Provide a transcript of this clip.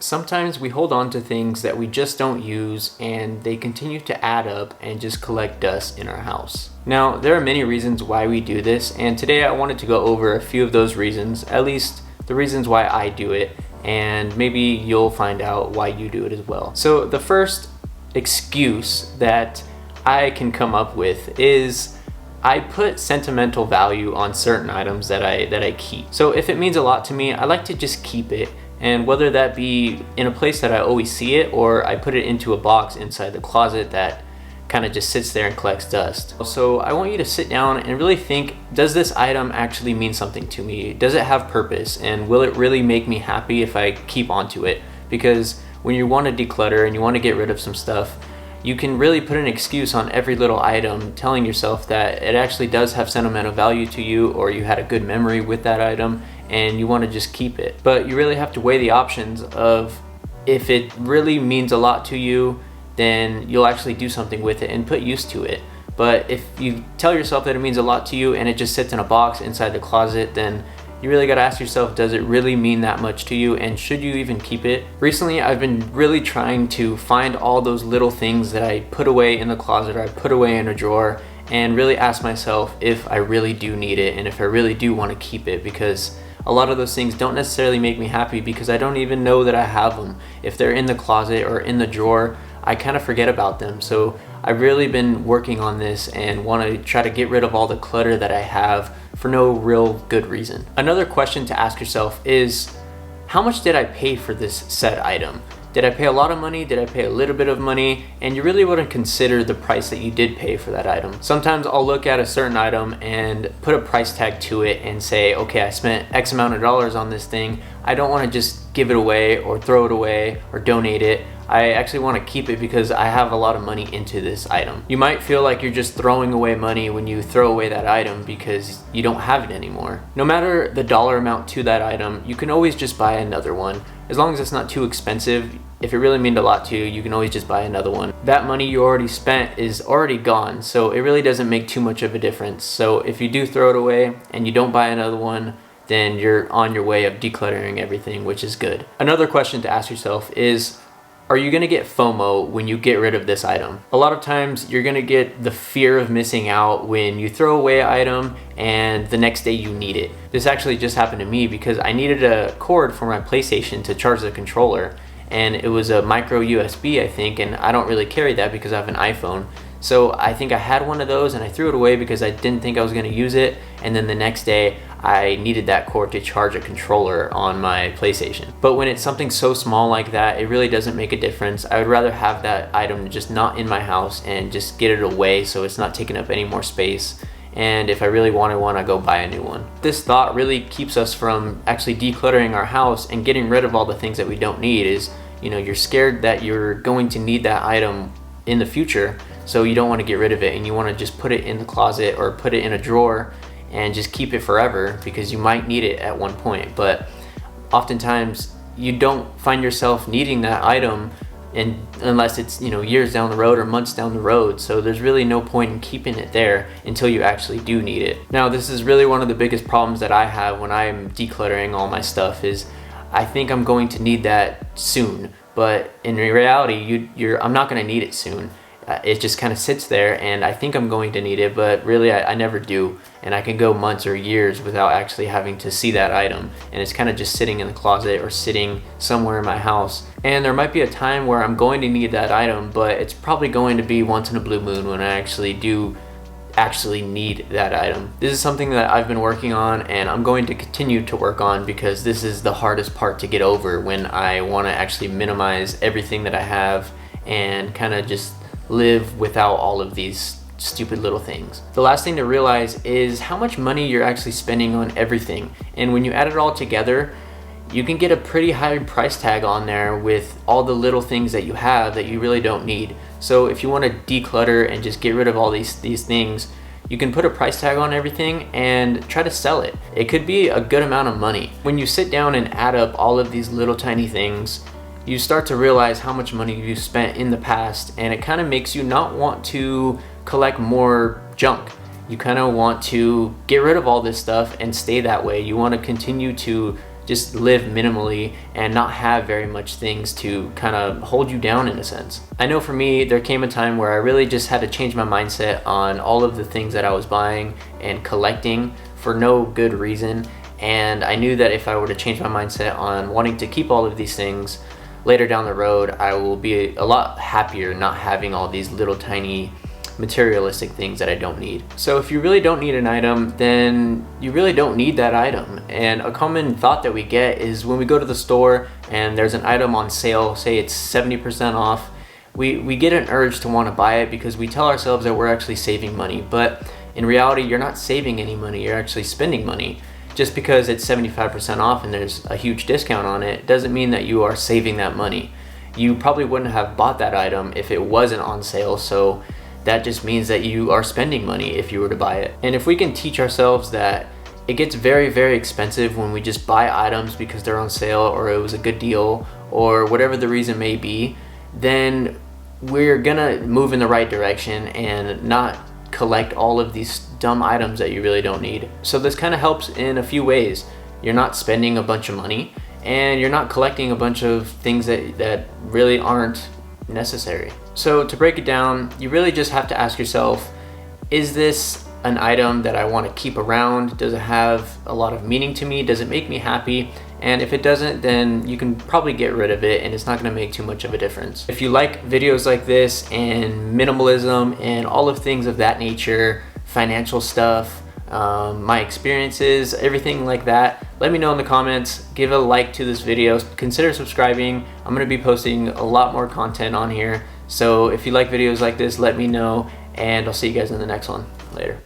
Sometimes we hold on to things that we just don't use and they continue to add up and just collect dust in our house. Now, there are many reasons why we do this, and today I wanted to go over a few of those reasons, at least the reasons why I do it, and maybe you'll find out why you do it as well. So the first excuse that I can come up with is I put sentimental value on certain items that I keep. So if it means a lot to me, I like to just keep it. And whether that be in a place that I always see it, or I put it into a box inside the closet that kind of just sits there and collects dust. So I want you to sit down and really think, does this item actually mean something to me? Does it have purpose? And will it really make me happy if I keep onto it? Because when you want to declutter and you want to get rid of some stuff, you can really put an excuse on every little item, telling yourself that it actually does have sentimental value to you, or you had a good memory with that item and you want to just keep it. But you really have to weigh the options of, if it really means a lot to you, then you'll actually do something with it and put use to it. But if you tell yourself that it means a lot to you and it just sits in a box inside the closet, then you really got to ask yourself, does it really mean that much to you, and should you even keep it? Recently, I've been really trying to find all those little things that I put away in the closet or I put away in a drawer, and really ask myself if I really do need it and if I really do want to keep it, because a lot of those things don't necessarily make me happy because I don't even know that I have them. If they're in the closet or in the drawer, I kind of forget about them. So I've really been working on this and want to try to get rid of all the clutter that I have for no real good reason. Another question to ask yourself is, how much did I pay for this said item? Did I pay a lot of money? Did I pay a little bit of money? And you really want to consider the price that you did pay for that item. Sometimes I'll look at a certain item and put a price tag to it and say, okay, I spent X amount of dollars on this thing. I don't want to just give it away or throw it away or donate it. I actually want to keep it because I have a lot of money into this item. You might feel like you're just throwing away money when you throw away that item because you don't have it anymore. No matter the dollar amount to that item, you can always just buy another one. As long as it's not too expensive, if it really meant a lot to you, you can always just buy another one. That money you already spent is already gone, so it really doesn't make too much of a difference. So if you do throw it away and you don't buy another one, then you're on your way of decluttering everything, which is good. Another question to ask yourself is, are you gonna get FOMO when you get rid of this item? A lot of times you're gonna get the fear of missing out when you throw away an item and the next day you need it. This actually just happened to me because I needed a cord for my PlayStation to charge the controller, and it was a micro USB, I think, and I don't really carry that because I have an iPhone. So I think I had one of those and I threw it away because I didn't think I was gonna use it, and then the next day I needed that cord to charge a controller on my PlayStation. But when it's something so small like that, it really doesn't make a difference. I would rather have that item just not in my house and just get it away so it's not taking up any more space. And if I really wanted one, I go buy a new one. This thought really keeps us from actually decluttering our house and getting rid of all the things that we don't need. Is, you're scared that you're going to need that item in the future, so you don't want to get rid of it and you want to just put it in the closet or put it in a drawer and just keep it forever because you might need it at one point. But oftentimes you don't find yourself needing that item unless it's years down the road or months down the road. So there's really no point in keeping it there until you actually do need it. Now, this is really one of the biggest problems that I have when I'm decluttering all my stuff is I think I'm going to need that soon, but in reality I'm not going to need it soon. It just kind of sits there and I think I'm going to need it, but really I never do. And I can go months or years without actually having to see that item. And it's kind of just sitting in the closet or sitting somewhere in my house. And there might be a time where I'm going to need that item, but it's probably going to be once in a blue moon when I actually need that item. This is something that I've been working on and I'm going to continue to work on because this is the hardest part to get over when I want to actually minimize everything that I have and kind of just live without all of these stupid little things. The last thing to realize is how much money you're actually spending on everything. And when you add it all together, you can get a pretty high price tag on there with all the little things that you have that you really don't need. So if you want to declutter and just get rid of all these things, you can put a price tag on everything and try to sell it. It could be a good amount of money. When you sit down and add up all of these little tiny things, you start to realize how much money you spent in the past, and it kind of makes you not want to collect more junk. You kind of want to get rid of all this stuff and stay that way. You want to continue to just live minimally and not have very much things to kind of hold you down in a sense. I know for me, there came a time where I really just had to change my mindset on all of the things that I was buying and collecting for no good reason. And I knew that if I were to change my mindset on wanting to keep all of these things, later down the road, I will be a lot happier not having all these little tiny materialistic things that I don't need. So if you really don't need an item, then you really don't need that item. And a common thought that we get is when we go to the store and there's an item on sale, say it's 70% off, we get an urge to want to buy it because we tell ourselves that we're actually saving money. But in reality, you're not saving any money, you're actually spending money. Just because it's 75% off and there's a huge discount on it doesn't mean that you are saving that money. You probably wouldn't have bought that item if it wasn't on sale, so that just means that you are spending money if you were to buy it. And if we can teach ourselves that it gets very, very expensive when we just buy items because they're on sale or it was a good deal or whatever the reason may be, then we're gonna move in the right direction and not collect all of these dumb items that you really don't need. So this kind of helps in a few ways. You're not spending a bunch of money and you're not collecting a bunch of things that really aren't necessary. So to break it down, you really just have to ask yourself, is this an item that I want to keep around? Does it have a lot of meaning to me? Does it make me happy? And if it doesn't, then you can probably get rid of it and it's not going to make too much of a difference. If you like videos like this and minimalism and all of things of that nature, financial stuff, my experiences, everything like that, let me know in the comments. Give a like to this video, consider subscribing. I'm going to be posting a lot more content on here, so if you like videos like this, let me know, and I'll see you guys in the next one. Later.